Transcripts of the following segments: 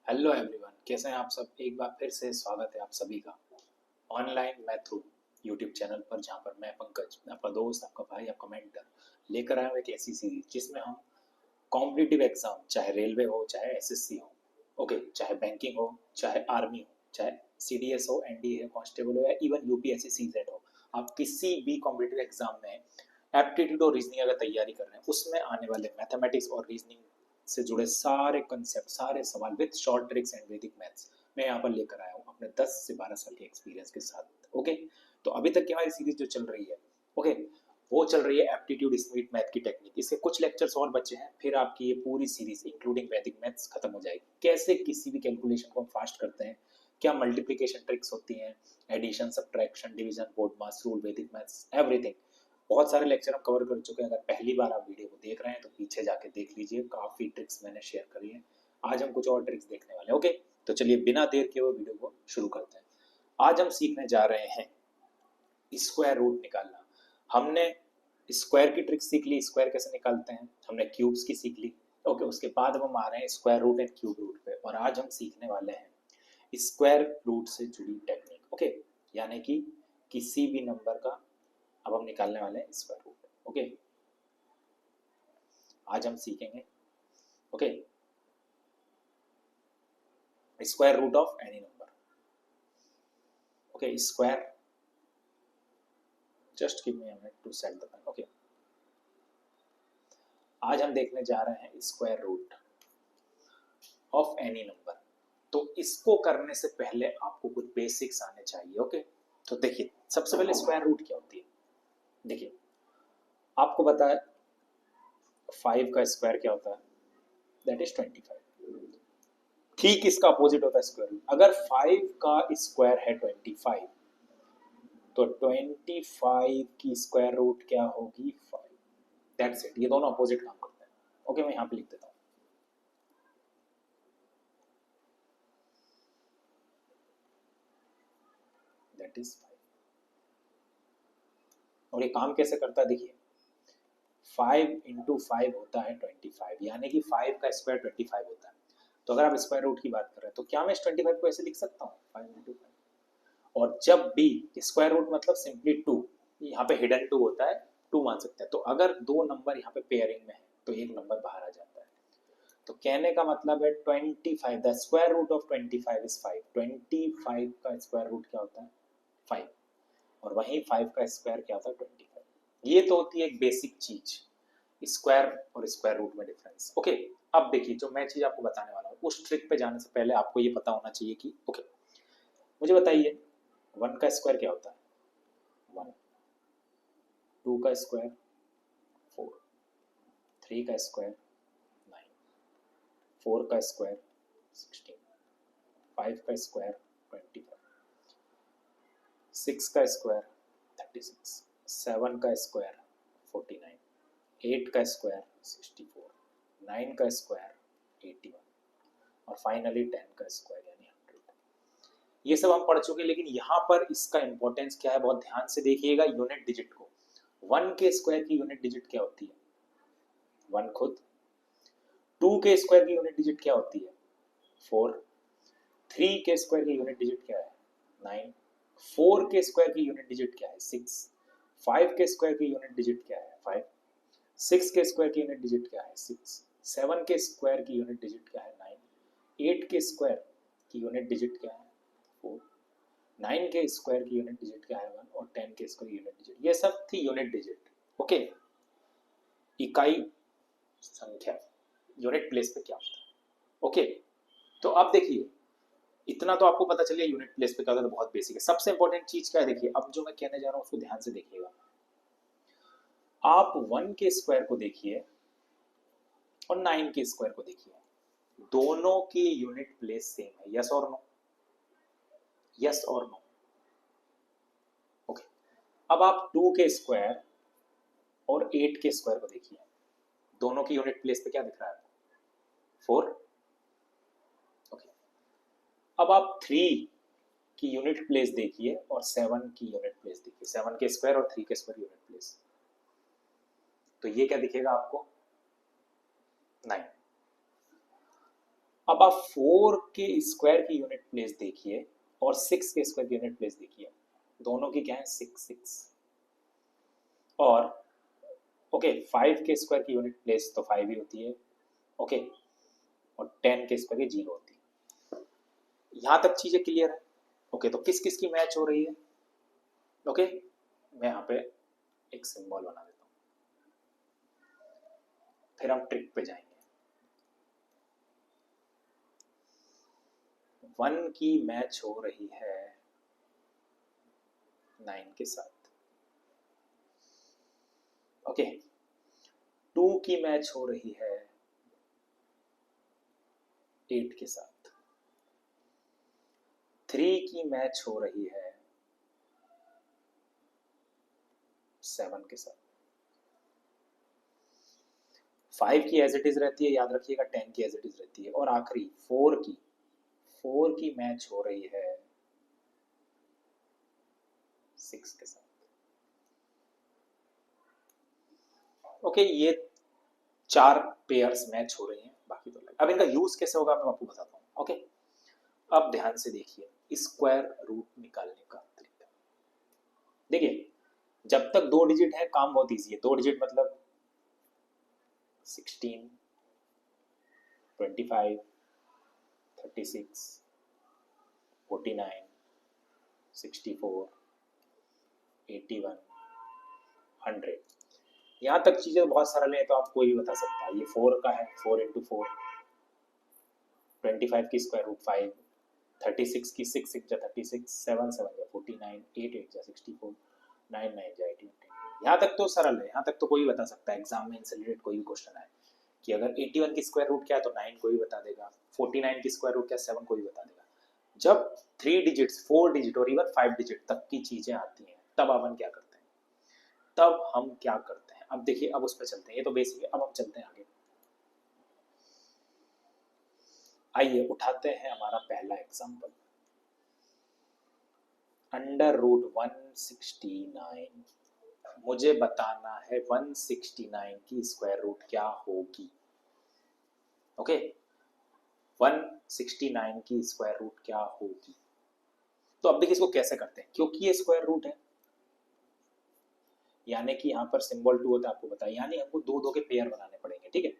Hello everyone, कैसे हैं आप सब। एक बार फिर से स्वागत है आप सभी का ऑनलाइन मैथ्रू यूट्यूब चैनल पर, जहां पर मैं पंकज, आपका दोस्त, आपका भाई, आपका मेंटर लेकर आया हूं एक ऐसी सीरीज जिसमें हम कॉम्पिटिटिव एग्जाम, चाहे रेलवे हो, चाहे एसएससी हो, ओके, चाहे बैंकिंग हो, चाहे आर्मी हो, चाहे सीडीएस हो, एनडीए हो, कांस्टेबल हो, या इवन यूपीएससी सीजेड हो, आप किसी भी कॉम्पिटिटिव एग्जाम में एप्टीट्यूड और रीजनिंग अगर तैयारी कर रहे हैं, उसमें आने वाले मैथमेटिक्स और रीजनिंग से जुड़े सारे कंसेप्ट, सारे सवाल विद शॉर्ट ट्रिक्स एंड वैदिक मैथ्स मैं यहाँ पर लेकर आया हूँ अपने 10 से 12 साल के एक्सपीरियंस के साथ। ओके, तो अभी तक की हमारी सीरीज जो चल रही है, ओके, वो चल रही है एप्टीट्यूड स्पीड मैथ की टेक्निक। इसके कुछ लेक्चर्स और बचे हैं, फिर आपकी ये पूरी सीरीज इंक्लूडिंग वैदिक मैथ्स खत्म हो जाएगी। कैसे किसी भी कैलकुलेशन को हम फास्ट करते हैं, क्या मल्टीप्लिकेशन ट्रिक्स होती हैं, एडिशन, सब्ट्रैक्शन, डिवीजन, बोर्डमास रूल, वैदिक मैथ्स, एवरीथिंग। बहुत सारे लेक्चर हम कवर कर चुके हैं। अगर पहली बार आप वीडियो को देख रहे हैं तो पीछे जाके देख लीजिए, काफी ट्रिक्स मैंने शेयर करी है। आज हम कुछ और ट्रिक्स देखने वाले हैं। ओके, तो चलिए बिना देर के वो वीडियो को शुरू करते हैं। आज हम सीखने जा रहे हैं स्क्वायर रूट निकालना। हमने स्क्वायर की ट्रिक सीख ली, स्क्वायर कैसे निकालते हैं, हमने क्यूब्स की सीख ली। ओके, उसके बाद हम आ रहे हैं square root and cube root पे, और आज हम सीखने वाले हैं स्क्वायर रूट से जुड़ी टेक्निक। ओके, यानी कि किसी भी नंबर का अब हम निकालने वाले हैं स्क्वायर रूट। ओके, आज हम सीखेंगे okay square root of any number. Okay, square, just give me a minute to set the pen. Okay, आज हम देखने जा रहे हैं square root of any number. तो इसको करने से पहले आपको कुछ बेसिक्स आने चाहिए। ओके, तो देखिए, सबसे पहले स्क्वायर रूट क्या होती है। देखिए, आपको पता है 5 का स्क्वायर क्या होता है, दैट इज 25। ठीक इसका अपोजिट होता है स्क्वायर रूट। अगर 5 का स्क्वायर है 25, तो 25 की स्क्वायर रूट क्या होगी, 5। दैट्स इट, ये दोनों अपोजिट काम करते हैं। ओके, मैं यहाँ पे लिख देता हूँ, दैट इज 5। और ये काम कैसे करता है, देखिए 5 इंटू 5 होता है 25, यानी कि 5 का स्क्वायर 25 होता है। तो अगर आप स्क्वायर रूट की बात कर रहे हैं, तो क्या मैं इस 25 को ऐसे लिख सकता हूँ, 5 इंटू 5। और जब भी स्क्वायर रूट मतलब सिंपली 2, यहाँ पे हिडन 2 होता है, 2 मान सकते हैं। तो अगर दो नंबर यहाँ पे पेयरिंग में है तो एक नंबर बाहर आ जाता है। तो कहने का मतलब है 25, the square root of 25 is 5। 25 का स्क्वायर रूट क्या होता है, 5। और वहीं 5 का स्क्वायर क्या होता है, 25। ये तो होती है एक बेसिक चीज, स्क्वायर और स्क्वायर रूट में डिफरेंस। ओके, अब देखिए, जो मैं चीज आपको बताने वाला हूँ, उस ट्रिक पे जाने से पहले आपको ये पता होना चाहिए कि ओके, मुझे बताइए 1 का स्क्वायर क्या होता है, 1। 2 का स्क्वायर 4, 3 का स्क्वायर 9, 4 का स्क्वायर 16, 5 का स्क्वायर 25, 6 का स्क्वायर 36, 7 का स्क्वायर 49, 8 का स्क्वायर 64, 9 का स्क्वायर 81, और फाइनली 10 का स्क्वायर यानी 100। ये सब हम पढ़ चुके हैं, लेकिन यहाँ पर इसका इंपॉर्टेंस क्या है, बहुत ध्यान से देखिएगा यूनिट डिजिट को। 1 के स्क्वायर की यूनिट डिजिट क्या होती है, 1 खुद। 2 के स्क्वायर की यूनिट डिजिट क्या होती है, 4। 3 के स्क्वायर की यूनिट डिजिट क्या है, 9। 4 के स्क्वायर की यूनिट डिजिट क्या है, 6। 5 के स्क्वायर की यूनिट डिजिट क्या है, 5। 6 के स्क्वायर की यूनिट डिजिट क्या है, 6। 7 के स्क्वायर की यूनिट डिजिट क्या है, 9। 8 के स्क्वायर की यूनिट डिजिट क्या है, 4। 9 के स्क्वायर की यूनिट डिजिट क्या है, 1। और 10 के स्क्वायर यूनिट डिजिट। ये सब थी यूनिट डिजिट। ओके, इकाई संख्या, यूनिट प्लेस पे क्या होता है। ओके, तो अब देखिए, इतना तो आपको पता चलिए यूनिट प्लेस पे क्या होता है, तो बहुत बेसिक है। सबसे इंपॉर्टेंट चीज क्या है, देखिए अब जो मैं कहने जा रहा हूँ उसको ध्यान से देखिएगा। आप 1 के स्क्वायर को देखिए और 9 के स्क्वायर को देखिए, दोनों की यूनिट प्लेस सेम है, यस और नो, यस और नो। ओके, अब आप 2 के स्क्वायर और 8 के स्क्वायर को देखिए, दोनों की यूनिट प्लेस पे क्या दिख रहा है, 4। ओके, अब आप 3 की यूनिट प्लेस देखिए और 7 की यूनिट प्लेस देखिए, 7 के स्क्वायर और 3 के स्क्वायर यूनिट प्लेस, तो ये क्या दिखेगा आपको, 9। अब आप 4 के स्क्वायर की यूनिट प्लेस देखिए और 6 के स्क्वायर की यूनिट प्लेस देखिए, दोनों की क्या है 6 6। और ओके 5 के स्क्वायर की यूनिट प्लेस तो 5 ही होती है, ओके, और 10 के स्क्वायर की 0 होती है। यहां तक चीजें क्लियर है? ओके, तो किस किस की मैच हो रही है? ओके, मैं यहाँ पे एक सिंबल बना देता हूँ, फिर हम ट्रिक पे जाएंगे। 1 की मैच हो रही है 9 के साथ, ओके। 2 की मैच हो रही है 8 के साथ। 3 की मैच हो रही है 7 के साथ। 5 की एज इट इज रहती है, याद रखिएगा, 10 की एज इट इज रहती है, और आखिरी 4 की मैच हो रही है 6 के साथ। ओके, ये 4 पेयर्स मैच हो रही हैं, बाकी तो अब इनका यूज कैसे होगा मैं आपको बताता हूँ, ओके। अब ध्यान से देखिए स्क्वायर रूट निकालने का तरीका। देखिए जब तक 2 डिजिट है काम बहुत इजी है। 2 डिजिट मतलब 16, 25, 36, 49, 64, 81, 100। यहाँ तक चीजें बहुत सरल है, तो आप कोई भी बता सकता है। ये 4 का है, 4 इंटू 4, 25 की स्क्वायर रूट 5, 36 की 6 6 जा 36, 7 7 जा 49, 8 8 जा 64, 9 9 जा 18। यहाँ तक तो सरल है, यहाँ तक तो कोई बता सकता है। एग्जाम में इनसे रिलेटेड कोई भी क्वेश्चन आए कि अगर 81 की स्क्वायर रूट क्या है तो 9 कोई भी बता देगा, 49 की स्क्वायर रूट क्या 7 कोई भी बता देगा। जब 3 डिजिट्स, 4 डिजिट और इवन 5 डिजिट तक की चीजें आती हैं तब अपन क्या करते हैं, तब हम क्या करते हैं। अब देखिए, अब उस पर चलते हैं, ये तो बेसिक है। अब हम चलते हैं आगे। आइए उठाते हैं हमारा पहला एग्जाम्पल। अंडर रूट 169, मुझे बताना है 169 की स्क्वायर रूट क्या होगी, ओके। 169 की स्क्वायर रूट क्या होगी। तो अब देखिए इसको कैसे करते हैं, क्योंकि ये स्क्वायर रूट है, यानी कि यहाँ पर सिंबल 2 होता है, आपको पता है, यानी हमको 2 2 के पेयर बनाने पड़ेंगे, ठीक है।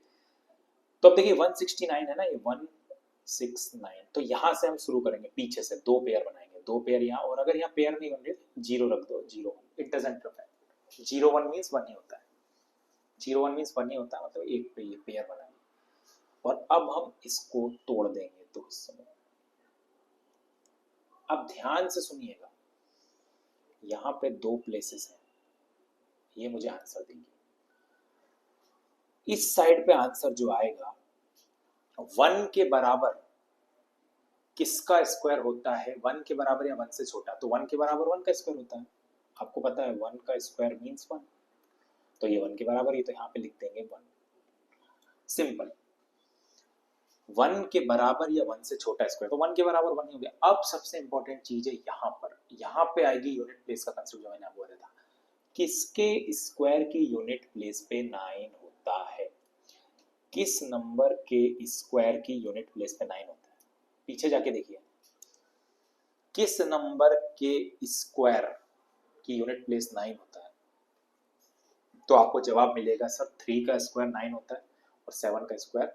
तो अब देखिए 169 है ना, ये 169, तो यहाँ से हम शुरू करेंगे, पीछे से 2 पेयर बनाएंगे, 2 पेयर यहाँ, और अगर यहाँ पेयर नहीं बन रहे 0 रख दो, 0 इट डजंट अफेक्ट। 0 1 मीन्स 1 ही होता है, 0 1 मीन्स 1 ही होता है, मतलब एक पे ये पेयर बनाएंगे। और अब हम इसको तोड़ देंगे 2 हिस्सों में। अब ध्यान से सुनिएगा, यहाँ पे 2 प्लेसेस हैं, ये मुझे आंसर देंगे। इस साइड पे आंसर जो आएगा 1 के बराबर किसका स्क्वायर होता है, 1 के बराबर या 1 से छोटा, तो 1 के बराबर 1 का स्क्वायर होता है। आपको पता है 1 का स्क्वायर मीन्स 1, तो ये 1 के बराबर ही, तो यहाँ पे लिख देंगे 1। सिंपल, 1 के बराबर या 1 से छोटा स्क्वायर, तो 1 के बराबर 1 ही हो गया। अब सबसे इंपॉर्टेंट चीज है यहाँ पे आएगी यूनिट प्लेस का कंसेप्ट, जो मैंने आपको बताया था। किसके स्क्वायर की यूनिट प्लेस पे 9 होता है, किस नंबर के स्क्वायर की यूनिट प्लेस पे 9 होता है। पीछे जाके देखिए, किस नंबर के स्क्वायर की यूनिट प्लेस 9 होता है, तो आपको जवाब मिलेगा सर 3 का स्क्वायर 9 होता है और 7 का स्क्वायर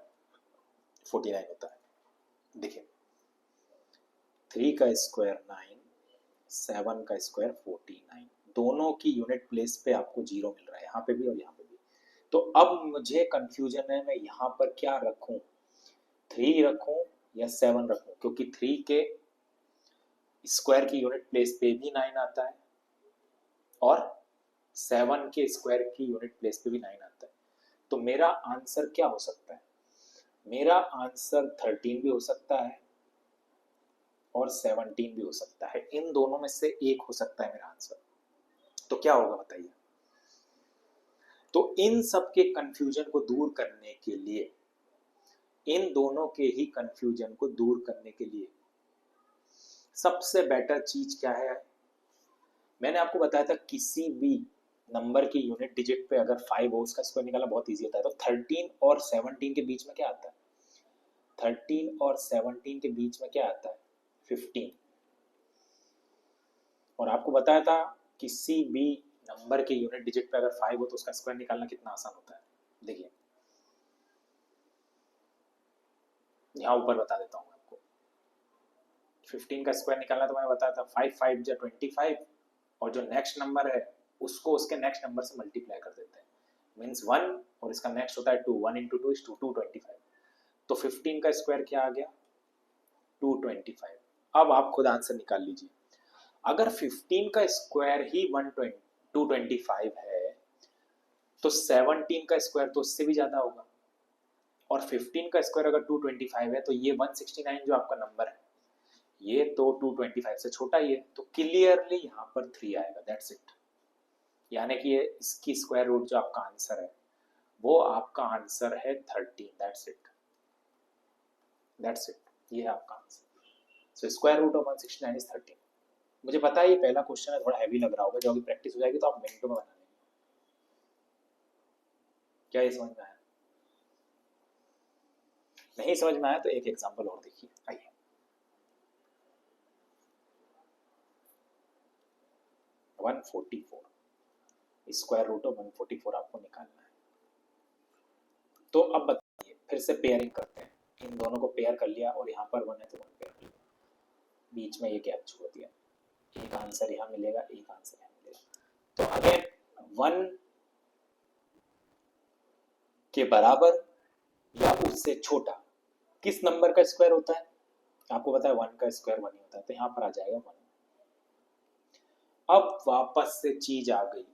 49 होता है। देखिए 3 का स्क्वायर 9, 7 का स्क्वायर 49, दोनों की यूनिट प्लेस पे आपको 0 मिल रहा है, यहाँ पे भी और यहाँ पे भी। तो अब मुझे कंफ्यूजन है, मैं यहाँ पर क्या रखूं, 3 रखूं या 7 रखूं, क्योंकि 3 के स्क्वायर की यूनिट प्लेस पे भी 9 आता है और 7 के स्क्वायर की यूनिट प्लेस पे भी 9 आता है। तो मेरा आंसर क्या हो सकता है, मेरा आंसर 13 भी हो सकता है और 17 भी हो सकता है, इन दोनों में से एक हो सकता है मेरा आंसर। तो क्या होगा बताइए। तो इन सब के कंफ्यूजन को दूर करने के लिए, इन दोनों के ही कंफ्यूजन को दूर करने के लिए सबसे बेटर चीज क्या है, मैंने आपको बताया था किसी भी नंबर की यूनिट डिजिट पे अगर 5 हो उसका स्क्वायर निकालना बहुत इजी होता है। तो 13 और 17 के बीच में क्या आता है, 13 और 17 के बीच में क्या आता है 15। और आपको बताया था किसी भी नंबर के यूनिट डिजिट पे अगर 5 हो तो उसका स्क्वायर निकालना कितना आसान होता है। देखिए यहाँ ऊपर बता देता हूँ आपको। 15 का स्क्वायर निकालना तो मैंने बताया था 5 5 जा 25 और जो नेक्स्ट नंबर है उसको उसके नेक्स्ट नंबर से मल्टीप्लाई कर देते हैं, मीन्स 1 और इसका नेक्स्ट होता है 2, 1 into 2 is 2, 225। तो 15 का स्क्वायर क्या आ गया 225। अब आप खुद आंसर निकाल लीजिए। अगर 15 का स्क्वायर ही 225 है तो 17 का स्क्वायर तो उससे भी ज्यादा होगा, और 15 का स्क्वायर अगर 225 है तो ये 169 जो आपका नंबर है ये तो 225 से छोटा ही है, तो क्लियरली यहाँ पर 3 आएगा, दैट्स इट। यानी कि ये इसकी स्क्वायर रूट जो आपका आंसर है वो आपका आंसर है 13, दैट्स इट, दैट्स इट, ये है आपका answer. So square root of 169 is 13। मुझे पता है ये पहला क्वेश्चन है, थोड़ा हैवी लग रहा होगा, जब अभी प्रैक्टिस हो जाएगी तो आप मिनटों में बना लेंगे। क्या ये समझ में आया? नहीं समझ में आया तो एक एग्जांपल और देखिए, आइए। स्क्वायर रूट ऑफ 144 आपको निकालना है। तो अब बताइए, फिर से पेयरिंग करते हैं। इन दोनों को पेयर कर लिया और यहाँ पर 1 है तो 1 पेयर कर लिया, बीच में ये गैप छोड़ दिया, एक आंसर यहाँ मिलेगा, एक आंसर यहाँ मिलेगा। तो अगेन 1 के बराबर या उससे छोटा किस नंबर का स्क्वायर होता है? आपको पता है 1 का स्क्वायर 1 ही होता है, तो यहाँ पर आ जाएगा 1। अब वापस से चीज आ गई,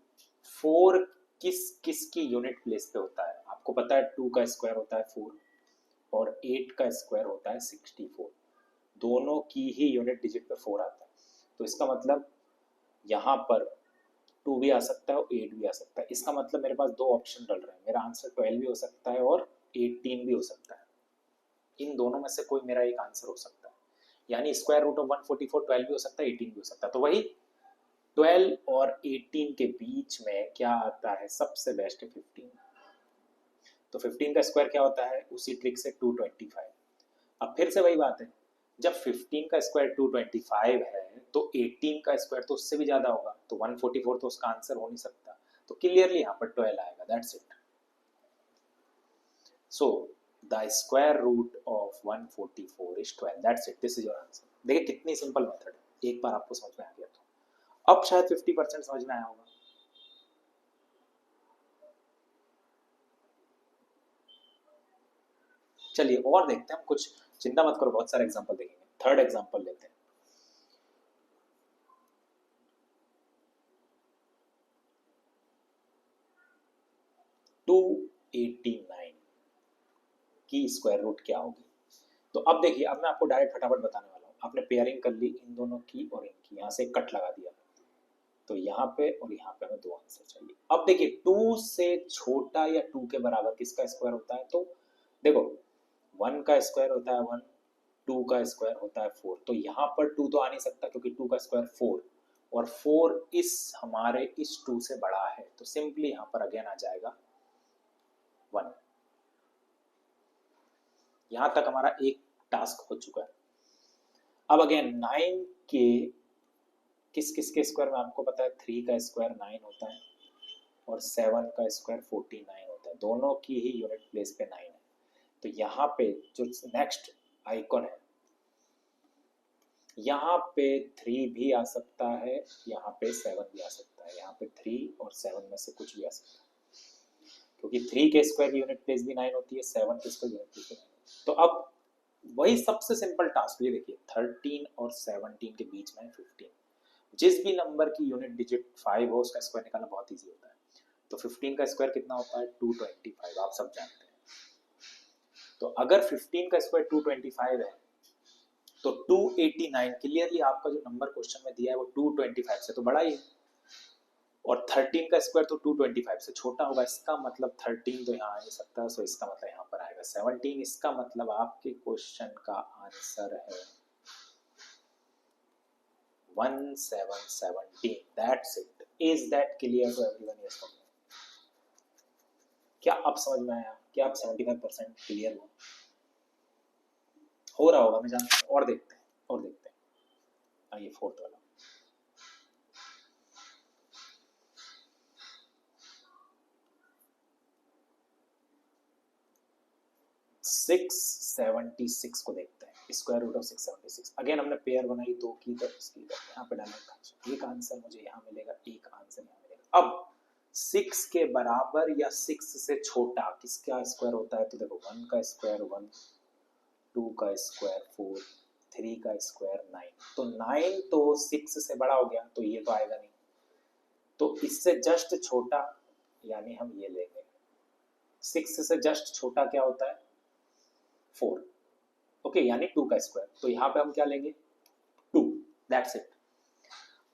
4 किस किस की यूनिट प्लेस पे होता है? आपको पता है 2 का स्क्वायर होता है 4 और 8 का स्क्वायर होता है 64, दोनों की ही यूनिट डिजिट पे 4 आता है। तो इसका मतलब यहाँ पर 2 भी आ सकता है और 8 भी आ सकता है। इसका मतलब मेरे पास 2 ऑप्शन डल रहे हैं, मेरा आंसर 12 भी हो सकता है और 18 भी हो सकता है। इन दोनों में से कोई मेरा एक आंसर हो सकता है, यानी स्क्वायर रूट ऑफ 144 12 भी हो सकता है, 18 भी हो सकता है। तो वही 12 और 18 के बीच में क्या आता है? सबसे बेस्ट है 15। तो 15 का स्क्वायर क्या होता है? उसी ट्रिक से 225। अब फिर से वही बात है, जब 15 का स्क्वायर 225 है तो 18 का स्क्वायर तो उससे भी ज्यादा होगा, तो 144 तो उसका आंसर हो नहीं सकता, तो क्लियरली यहाँ पर 12 आएगा, that's it. So the square root of 144 is 12, that's it, this is your answer. देखिए कितनी सिंपल मेथड है, एक बार आपको समझ में आ गया तो अब शायद 50% समझ में आया होगा। चलिए और देखते हैं हम कुछ, चिंता मत करो, बहुत सारे एग्जांपल देखेंगे। थर्ड एग्जांपल लेते हैं। टू 89 की स्क्वायर रूट क्या होगी? तो अब देखिए, अब मैं आपको डायरेक्ट फटाफट बताने वाला हूँ। आपने पेयरिंग कर ली इन दोनों की और इनकी, यहाँ से कट लगा दिया, तो यहाँ पे और यहाँ पे हमें 2 आंसर चाहिए। अब देखिए 2 से छोटा या 2 के बराबर किसका स्क्वायर होता है? तो देखो 1 का स्क्वायर होता है 1, 2 का स्क्वायर होता है 4, तो यहाँ पर 2 तो आ नहीं सकता क्योंकि 2 का स्क्वायर 4 और 4 इस हमारे इस 2 से बड़ा है, तो सिंपली यहाँ पर अगेन आ जाएगा 1। यहाँ तक हमारा एक टास्क हो चुका है। अब अगेन 9 के किस किस के स्क्वायर में आपको पता है? 3 का स्क्वायर 9 होता है और 7 का स्क्वायर 49 होता है, दोनों की ही यूनिट प्लेस पे 9 है। तो यहाँ पे जो नेक्स्ट आइकॉन है, यहाँ पे 3 भी आ सकता है, यहाँ पे 7 भी आ सकता है, यहाँ पे 3 और 7 में से कुछ भी आ सकता है, क्योंकि 3 के स्क्वायर की यूनिट प्लेस भी 9 होती है, 7 के स्क्वायर यूनिट प्लेस भी 9 होती है। तो अब वही सबसे सिंपल टास्क, ये देखिए 13 और 17 के बीच में 15, जिस भी नंबर की यूनिट डिजिट 5 हो उसका स्क्वायर निकालना बहुत ईजी होता है। तो 15 का स्क्वायर कितना होता है? 225, आप सब जानते हैं। तो अगर 15 का स्क्वायर 225 है तो 289 क्लियरली आपका जो नंबर क्वेश्चन में दिया है वो 225 से तो बड़ा ही है, और 13 का स्क्वायर तो 225 से छोटा होगा, इसका मतलब 13 तो यहाँ आ नहीं सकता, सो इसका मतलब यहाँ पर आएगा 17। इसका मतलब आपके क्वेश्चन का आंसर है 1717। That's it. Is that clear to everyone? Yes. क्या आप समझ में आया? क्या आप 75% क्लियर हो? हो रहा होगा, मैं जानता हूँ। और देखते हैं, और देखते हैं। आइए फोर्थ वाला, 676 को देखते हैं। स्क्वायर रूट ऑफ 676, अगेन हमने पेयर बनाई दो की, तो इसकी यहाँ पे डालेंगे। एक आंसर मुझे यहाँ मिलेगा, एक आंसर यहाँ मिलेगा। अब 6 के बराबर या 6 से छोटा किसका स्क्वायर होता है? तो देखो 1 का स्क्वायर 1, 2 का स्क्वायर 4, 3 का स्क्वायर 9। तो 9 तो 6 से बड़ा हो गया, तो ये तो आएगा नहीं। तो इससे जस्ट छोटा यानी हम ये लेंगे। 6 से जस्ट छोटा क्या होता है? 4। ओके, यानी 2 का स्क्वायर। तो यहाँ पे हम क्या लेंगे? 2, दैट्स इट।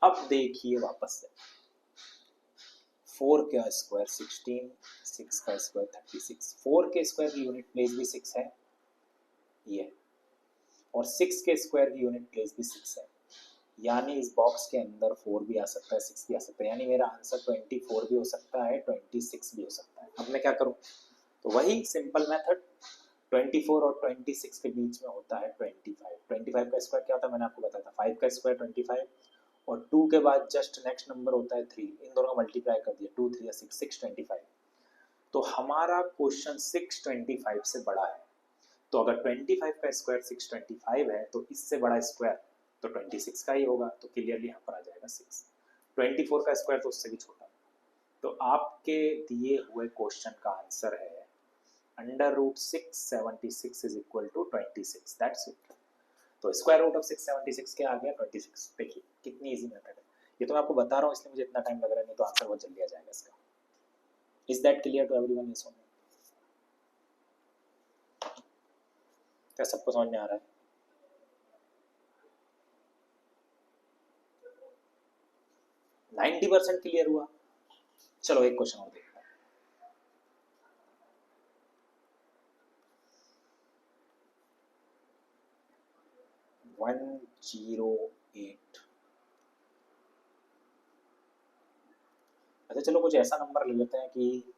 अब देखिए वापस से, 4 का स्क्वायर 16, 6 का स्क्वायर 36। 4 के स्क्वायर की यूनिट प्लेस भी 6 है ये, और 6 के स्क्वायर की यूनिट प्लेस भी 6 है, यानी इस बॉक्स के अंदर 4 भी आ सकता है, 6 भी आ सकता है, यानी मेरा आंसर 24 भी हो सकता है, 26 भी हो सकता है। अब मैं क्या करूं? तो वही सिंपल मेथड, 24 और 26 के बीच में होता है 25। 25 का स्क्वायर क्या होता है मैंने आपको बताया था, 5 का स्क्वायर 25, और 2 के बाद जस्ट नेक्स्ट नंबर होता है 3। इन दोनों का मल्टीप्लाई कर दिया, 2 3 6, 625। तो हमारा क्वेश्चन 625 से बड़ा है। तो अगर 25 का स्क्वायर 625 है, तो इससे बड़ा स्क्वायर तो 26 का ही होगा। तो क्लियरली यहाँ पर आ जाएगा 6। 24 का स्क्वायर तो उससे भी छोटा। तो आपके दिए हुए क्वेश्चन का आंसर है under root 676 is equal to 26, that's it. तो स्क्वायर रूट ऑफ 676 क्या आ गया? 26। देखिए कितनी इजी मेथड है। ये तो मैं आपको बता रहा हूँ इसलिए मुझे इतना टाइम लग रहा है, नहीं तो आंसर बहुत जल्दी आ जाएगा इसका। Is that clear to everyone? Yes और नो? क्या सबको समझ में आ रहा है? है 90% क्लियर हुआ। चलो एक क्वेश्चन और देखते हैं। 108। अच्छा चलो कुछ ऐसा नंबर ले लेते हैं कि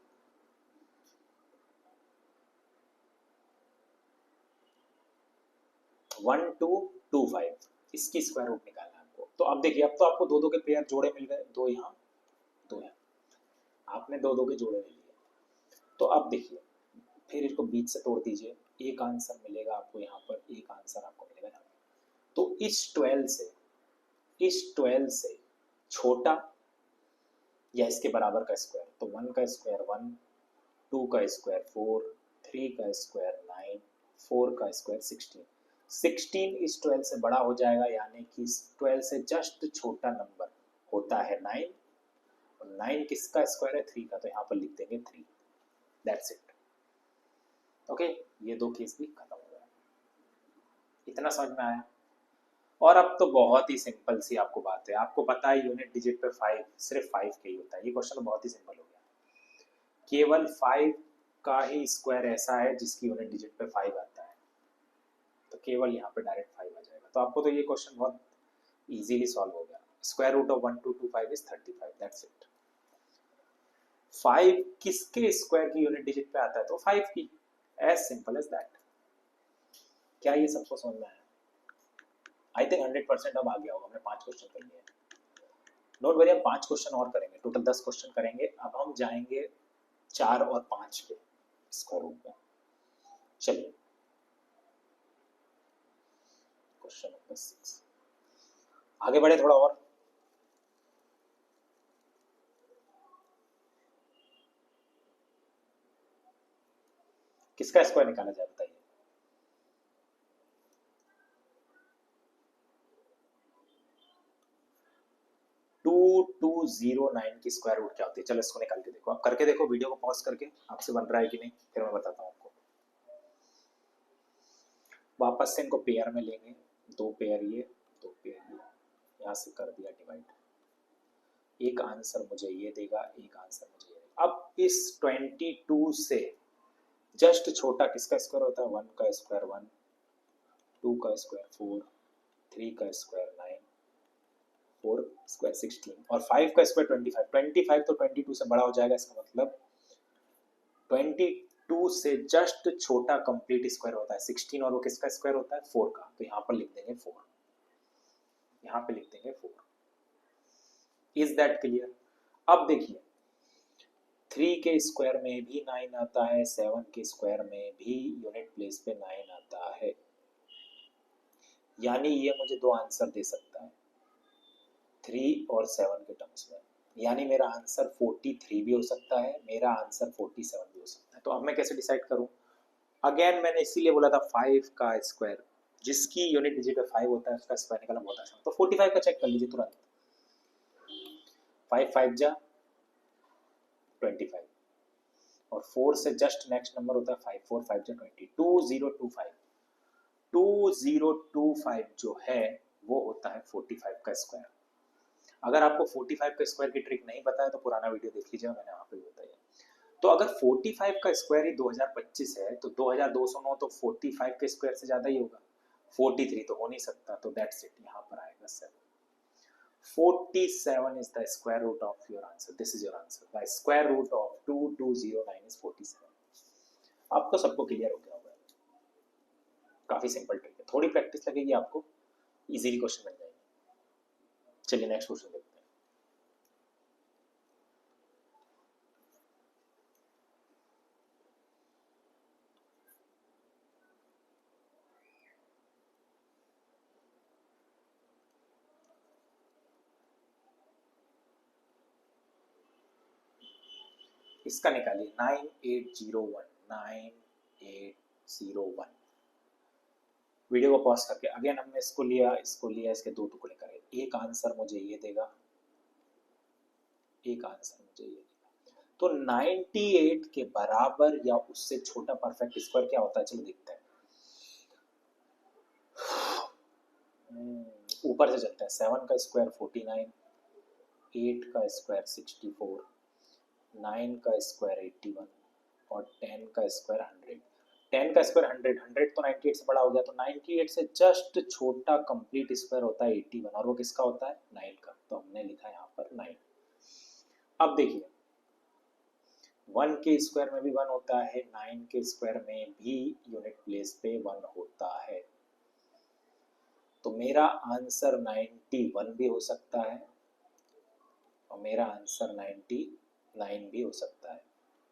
1225, इसकी स्क्वायर रूट निकालना है आपको। तो अब देखिए, अब तो आपको दो दो के पेयर जोड़े मिल गए, दो यहाँ दो यहाँ, आपने दो दो के जोड़े ले लिए। तो अब देखिए, फिर इसको बीच से तोड़ दीजिए, एक आंसर मिलेगा आपको यहाँ पर, एक आंसर आपको मिलेगा यहाँ पर। तो इस 12 से छोटा या इसके बराबर का स्क्वायर, तो 1 का स्क्वायर 1, 2 का स्क्वायर 4, 3 का स्क्वायर 9, 4 का स्क्वायर 16। 16 इस 12 से बड़ा हो जाएगा, यानी कि 12 से जस्ट छोटा नंबर होता है 9, और 9 किसका स्क्वायर है? 3 का, तो यहाँ पर लिख देंगे 3, दैट्स इट। ओके, ये दो केस भी खत्म हो गया। इतना समझ में आया? और अब तो बहुत ही सिंपल सी आपको बात है, आपको पता है यूनिट डिजिट पे 5, सिर्फ 5 के ही होता है। ये क्वेश्चन बहुत ही सिंपल हो गया। केवल 5 का ही स्क्वायर ऐसा है जिसकी यूनिट डिजिट पे 5 आता है, तो केवल यहाँ पे डायरेक्ट 5 आ जाएगा। तो आपको तो ये क्वेश्चन बहुत इजीली सॉल्व हो गया। Square root of 1225 is 35, that's it. 5 किसके स्क्वायर की यूनिट डिजिट पे आता है? तो 5 की, एज सिंपल एज दैट। क्या ये सबको समझ में आया? आई थिंक 100% अब आ गया होगा। हमने 5 क्वेश्चन कर लिए। डोंट वरी, हम 5 क्वेश्चन और करेंगे, टोटल 10 क्वेश्चन करेंगे। अब हम जाएंगे 4 और 5 के स्क्वायर रूट में। चलिए क्वेश्चन नंबर 6 आगे बढ़े थोड़ा और। किसका स्क्वायर निकाला जाए बताइए? टू 209 की स्क्वायर रूट क्या होती है? चलो इसको निकाल के देखो, आप करके देखो, वीडियो को पॉज करके, आपसे बन रहा है कि नहीं, फिर मैं बताता हूँ आपको। वापस से इनको पेयर में लेंगे, 2 पेयर ये, 2 पेयर ये, यहाँ से कर दिया डिवाइड। एक आंसर मुझे ये देगा, एक आंसर मुझे ये देगा। अब इस 22 से जस्ट छोटा किसका स्क्वायर होता है? 1 का स्क्वायर 1, 2 का स्क्वायर 4, 3 का स्क्वायर 9, 4 स्क्वायर 16, और 5 का स्क्वायर 25। 25 तो 22 से बड़ा हो जाएगा, इसका मतलब 20 2 से जस्ट छोटा कंप्लीट स्क्वायर होता है 16 और वो किसका स्क्वायर होता है 4 का, तो यहाँ पर लिख देंगे 4, यहाँ पे लिख देंगे 4। Is that clear? अब देखिए 3 के स्क्वायर में भी 9 आता है, 7 के स्क्वायर में भी यूनिट प्लेस पे 9 आता है, यानी ये मुझे दो आंसर दे सकता है 3 और 7 के टर्म्स में, यानी मेरा आंसर 43 भी हो सकता है, मेरा आंसर 47 भी हो सकता है। तो अब मैं कैसे डिसाइड करूं? अगेन मैंने इसीलिए बोला था 5 का स्क्वायर, जिसकी यूनिट डिजिट 5 होता है उसका स्क्वायर निकालना बहुत आसान। तो 45 का चेक कर लीजिए तुरंत, 5 5 जा 25 और 4 से जस्ट नेक्स्ट नंबर होता है 5 4 5 जा 20, 2025 2025 जो है वो होता है 45 का स्क्वायर। अगर आपको 45 का स्क्वायर की ट्रिक नहीं पता है तो पुराना वीडियो देख लीजिए, मैंने वहां पे बताया। तो अगर 45 का स्क्वायर ही 2025 है तो 2209 तो 45 के स्क्वायर से ज्यादा ही होगा, 43 तो हो नहीं सकता, तो दैट्स इट, यहाँ पर आएगा 7। 47 is the square root of your answer. This is your answer. The square root of 2209 is 47. अब तो सबको क्लियर हो गया होगा, काफी सिंपल ट्रिक है, थोड़ी प्रैक्टिस लगेगी आपको, इजीली क्वेश्चन बन जाएंगे। चलिए नेक्स्ट क्वेश्चन देखते हैं। इसका निकालिए 9801 9801। वीडियो को पॉज करके अगेन हमने इसको लिया, इसके दो टुकड़े करे, एक आंसर मुझे ये देगा, एक आंसर मुझे ये देगा। तो 98 के बराबर या उससे छोटा परफेक्ट स्क्वायर क्या होता है, चलो देखते हैं। ऊपर से चलते हैं, 7 का स्क्वायर 49, 8 का स्क्वायर 64, 9 का स्क्वायर 81 और 10 का स्क्वायर 100। 10 का स्क्वायर 100, 100 तो 98 से बड़ा हो गया, तो 98 से जस्ट छोटा कंप्लीट स्क्वायर होता है 81 और वो किसका होता है 9 का, तो हमने लिखा है यहाँ पर 9। अब देखिए 1 के स्क्वायर में भी 1 होता है, 9 के स्क्वायर में भी यूनिट प्लेस पे 1 होता है, तो मेरा आंसर 91 भी हो सकता है और मेरा आंसर 99 भी हो सकता है।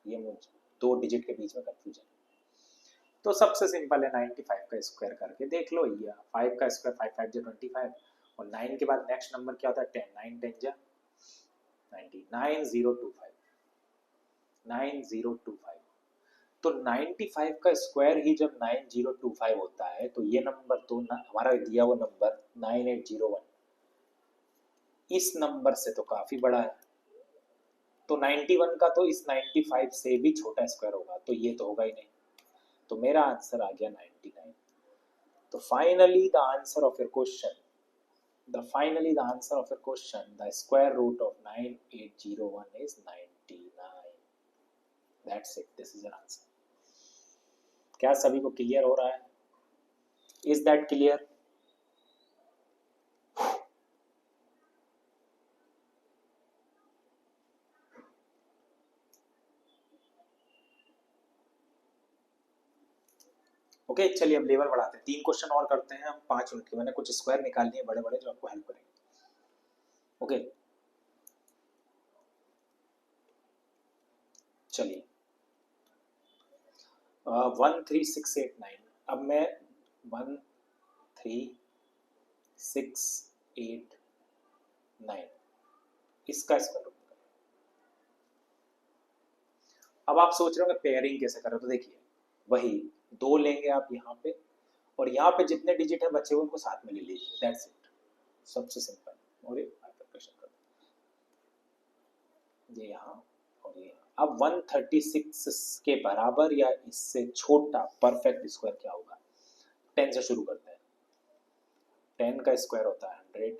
ये मुझे दो डिजिट के बीच में कंफ्यूजन है, तो सबसे सिंपल है 95 का स्क्वायर करके देख लो, या 5 का स्क्वायर 5 5 जा 25 और 9 के बाद नेक्स्ट नंबर क्या होता है 10, 9 10 जा 90, 9025 9025। तो 95 का स्क्वायर ही जब 9025 होता है तो ये नंबर तो हमारा दिया हुआ नंबर 9801 इस नंबर से तो काफी बड़ा है, तो 91 का तो इस 95 से भी छोटा स्क्वायर होगा, तो ये तो होगा ही नहीं, तो मेरा आंसर आ गया 99। तो finally the answer of your question, the square root of 9801 is 99. That's it. This is your answer. क्या सभी को क्लियर हो रहा है? Is that clear? ओके चलिए अब लेवल बढ़ाते हैं, 3 क्वेश्चन और करते हैं हम 5 मिनट के। मैंने कुछ स्क्वायर निकाल लिए बड़े बड़े जो आपको हेल्प करेंगे। ओके चलिए 13689। अब मैं 13689 इसका स्क्वायर। अब आप सोच रहे हो पेयरिंग कैसे करें, तो देखिए वही 2 लेंगे आप यहाँ पे और यहाँ पे जितने डिजिट है बच्चे उनको साथ में ले लीजिए, दैट्स इट, सबसे सिंपल। और ये यहाँ और ये अब 136 के बराबर या इससे छोटा परफेक्ट स्क्वायर क्या होगा, 10 से शुरू करते हैं। 10 का स्क्वायर होता है 100,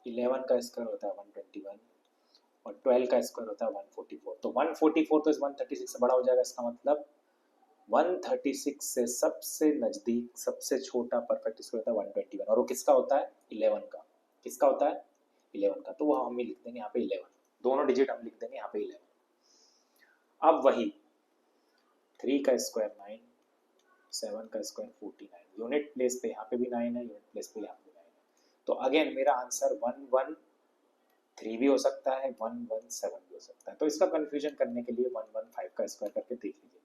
11 का स्क्वायर होता है 121 और 12 का स्क्वायर होता है 144। तो 144 तो इस 136 से बड़ा हो जाएगा, इसका मतलब 136 से सबसे नजदीक सबसे छोटा परफेक्ट स्क्वायर होता है 121 और वो किसका होता है 11 का। किसका होता है 11 का, तो वो हम लिख देंगे यहाँ पे 11, दोनों डिजिट हम लिख देंगे यहाँ पे 11। अब वही 3 का स्क्वायर 9, 7 का स्क्वायर 49, यूनिट प्लेस पे यहाँ पे भी 9 है, यूनिट प्लेस पे यहाँ पे 9 है। तो अगेन मेरा आंसर 113 भी हो सकता है, 117 भी हो सकता है। तो इसका कंफ्यूजन करने के लिए 115 का स्क्वायर करके देख लीजिए।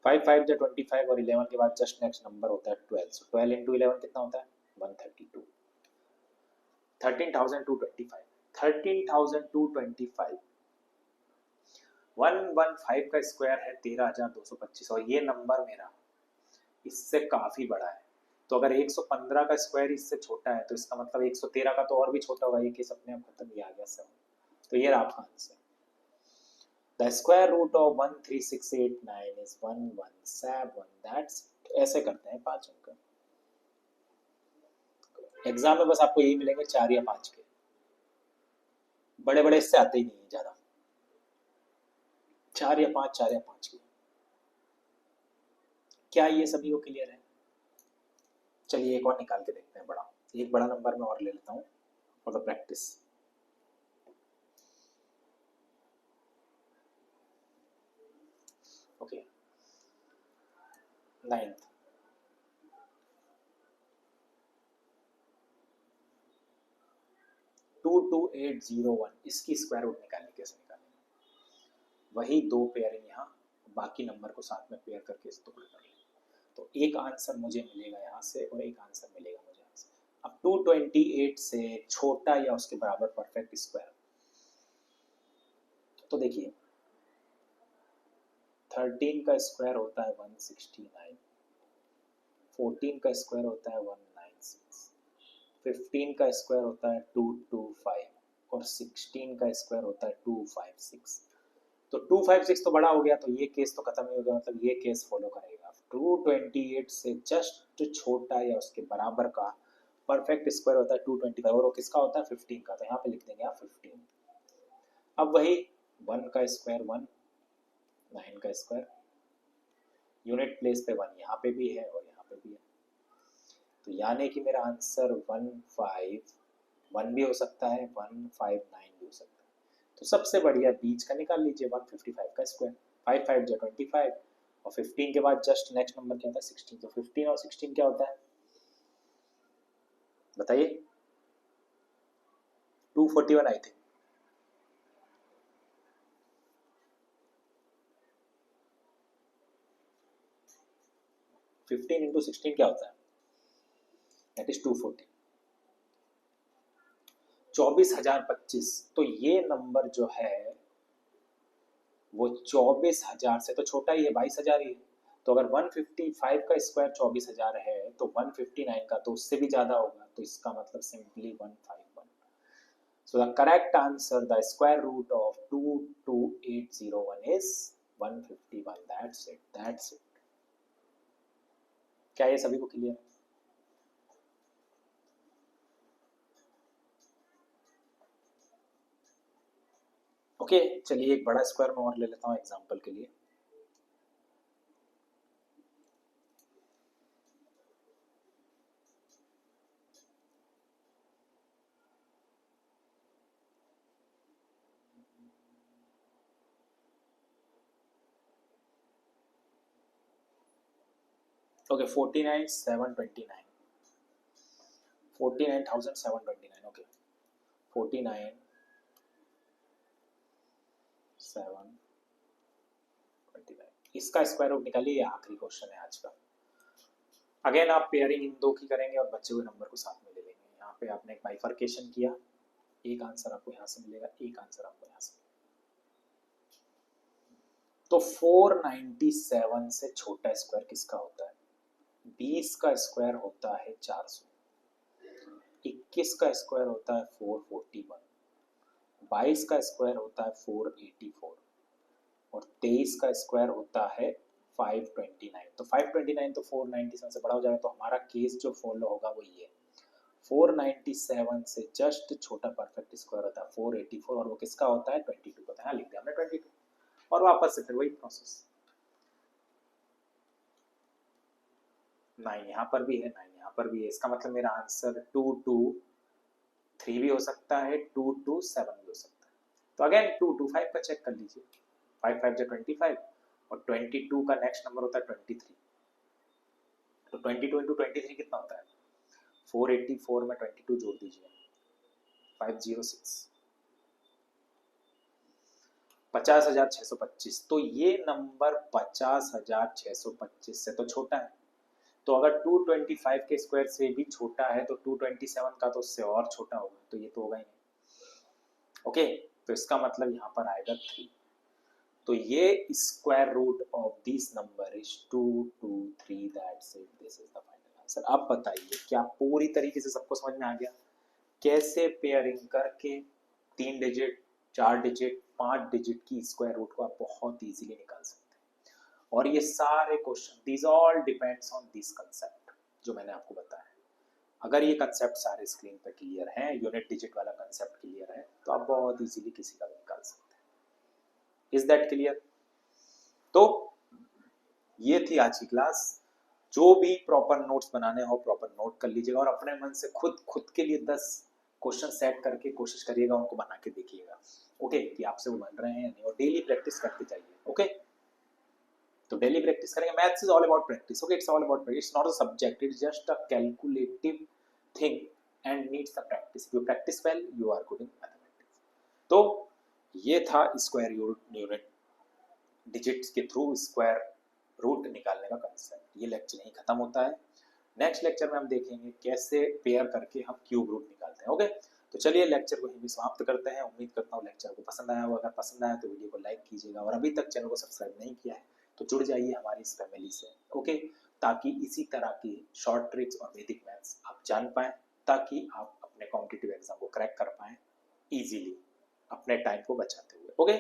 5 5 जो 25 और 11 के बाद जस्ट नेक्स्ट नंबर होता है 12। सो 12 इंटू 11 कितना होता है? 132। 13,225, 13,225। 115 का स्क्वायर है 13,225 और ये नंबर मेरा इससे काफी बड़ा है। तो अगर 115 का स्क्वायर इससे छोटा है तो इसका मतलब 113 का तो और भी छोटा होगा। ये केस अपने आप खत्म, ही आ गया सब। तो ये रहा आपका answer. The square root of 13689 is 117। That's, ऐसे करते हैं 5 अंक। एग्जाम में बस आपको यही मिलेंगे 4 या 5 के, बड़े बड़े इससे आते ही नहीं है ज्यादा। 4 या 5, 4 या 5 के। क्या ये सभी को क्लियर है? चलिए एक और निकाल के देखते हैं बड़ा। एक बड़ा नंबर में और ले लेता हूँ for the practice. Okay, 9th, 22801। इसकी स्क्वायर रूट निकालनी, कैसे निकालेंगे? वही दो पेयरिंग यहाँ, बाकी नंबर को साथ में पेयर करके इस टुकड़े कर लेंगे। तो एक आंसर मुझे मिलेगा यहाँ से और एक आंसर मिलेगा मुझे यहाँ से। अब 228 से छोटा या उसके बराबर परफेक्ट स्क्वायर। तो देखिए 13 का स्क्वायर होता है 169, 14 का स्क्वायर होता है 196, 15 का स्क्वायर होता है 225 और 16 का स्क्वायर होता है 256। तो 256 तो बड़ा हो गया, तो ये केस तो खत्म ही हो गया, मतलब ये केस फॉलो करेगा। 228 से जस्ट छोटा या उसके बराबर का परफेक्ट स्क्वायर होता है 225 और वो किसका होता है? 15 का। तो यहाँ पे लिख देंगे आप 15। अब वही 1 का स्क्वायर 1, 9 का स्क्वायर, यूनिट प्लेस पे 1 यहाँ पे भी है और यहाँ पे भी है। तो यानी कि मेरा आंसर 151 भी हो सकता है, 159 भी हो सकता है। तो सबसे बढ़िया बीच का निकाल लीजिए, 155 का स्क्वायर। 5 5 जो 25 और 15 के बाद जस्ट नेक्स्ट नंबर क्या होता है? 16। तो 15 और 16 क्या होता है बताइए? 241 आई थिंक। 15 इंटू 16 क्या होता है? That is 240। 24,025। तो ये नंबर जो है वो 24,000 से तो छोटा ही है, 22,000 ही है। तो अगर 155 का स्क्वायर 24,000 है तो 159 का तो उससे भी ज्यादा होगा। तो इसका मतलब simply 151। So the correct answer, the square root of 22801 is 151। That's it, that's it. क्या ये सभी को क्लियर है? ओके, चलिए एक बड़ा स्क्वायर में और ले लेता हूँ एग्जांपल के लिए। ओके, 49,729, 49,729। ओके, 49,729, इसका स्क्वायर रूट निकालिए। आखिरी क्वेश्चन है आज का। अगेन आप पेयरिंग इन दो की करेंगे और बचे हुए नंबर को साथ में ले लेंगे। यहाँ पे आपने एक बाइफर्केशन किया, एक आंसर आपको यहाँ से मिलेगा, एक आंसर आपको यहाँ से। तो 497 से छोटा स्क्वायर किसका होता है? 20 का स्क्वायर होता है 400, 21 का स्क्वायर होता है 441, 22 का स्क्वायर होता है 484 और 23 का स्क्वायर होता है 529। तो 529 तो 497 से बड़ा हो जाएगा। तो हमारा केस जो फॉलो होगा वो ये, 497 से जस्ट छोटा परफेक्ट स्क्वायर होता है 484 और वो किसका होता है? 22 का। यहाँ लिख दिया हमने 22 और वापस से फिर वही प्रोसेस। 9 यहाँ पर भी है, 9 यहाँ पर भी है। इसका मतलब मेरा आंसर 223 भी हो सकता है, 227 भी हो सकता है। तो अगेन 225 का चेक कर लीजिए। 5 5 जो 25 और 22 का नेक्स्ट नंबर होता है 23। तो 22 इंटू 23 कितना होता है? 484 में 22 जोड़ दीजिए, 506, 50,625। तो ये नंबर 50,625 से तो छोटा है। तो अगर 225 के स्क्वायर से भी छोटा है तो 227 का तो उससे और छोटा होगा, तो ये तो होगा ही नहीं। ओके, तो इसका मतलब यहाँ पर आएगा 3। तो ये square root of this number is 223, that's it, this is the final answer. अब बताइए क्या पूरी तरीके से सबको समझ में आ गया कैसे पेयरिंग करके 3 डिजिट, 4 डिजिट, 5 डिजिट की स्क्वायर रूट को आप बहुत इजीली निकाल सकते हैं। और ये सारे question, this all depends on this concept जो मैंने आपको बताया। अगर ये कंसेप्ट सारे स्क्रीन पे क्लियर हैं, यूनिट डिजिट वाला कंसेप्ट क्लियर है, तो आप बहुत इजीली किसी का भी निकाल सकते हैं। Is that clear? तो ये थी आज की क्लास। जो भी प्रॉपर नोट्स बनाने हो प्रॉपर नोट कर लीजिएगा और अपने मन से खुद के लिए 10 क्वेश्चन सेट करके कोशिश करिएगा, उनको बना के देखिएगा। ओके, कि आपसे वो बन रहे हैं या नहीं, और डेली प्रैक्टिस करते जाइए। ओके, तो डेली प्रैक्टिस करेंगे। Maths is all about practice. Okay, it's all about practice, it's not a subject, it's just a calculative thing and needs the practice. You practice well, you are good in mathematics. तो ये था square unit digits के through square root निकालने का concept. ये lecture यहीं खत्म होता है। नेक्स्ट लेक्चर में हम देखेंगे कैसे पेयर करके हम क्यूब रूट निकालते हैं। ओके, तो चलिए लेक्चर को यहीं समाप्त करते हैं। उम्मीद करता हूँ लेक्चर को पसंद आया होगा। अगर पसंद आया तो वीडियो को लाइक कीजिएगा, और अभी तक चैनल को सब्सक्राइब नहीं किया है तो जुड़ जाइए हमारी इस फैमिली से। ओके, ताकि इसी तरह की शॉर्ट ट्रिक्स और वैदिक मैथ्स आप जान पाएं, ताकि आप अपने कॉम्पिटिटिव एग्जाम को क्रैक कर पाएं इजीली, अपने टाइम को बचाते हुए। ओके,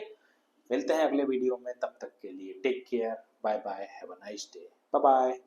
मिलते हैं अगले वीडियो में, तब तक के लिए take care, bye bye, have a nice day, bye bye.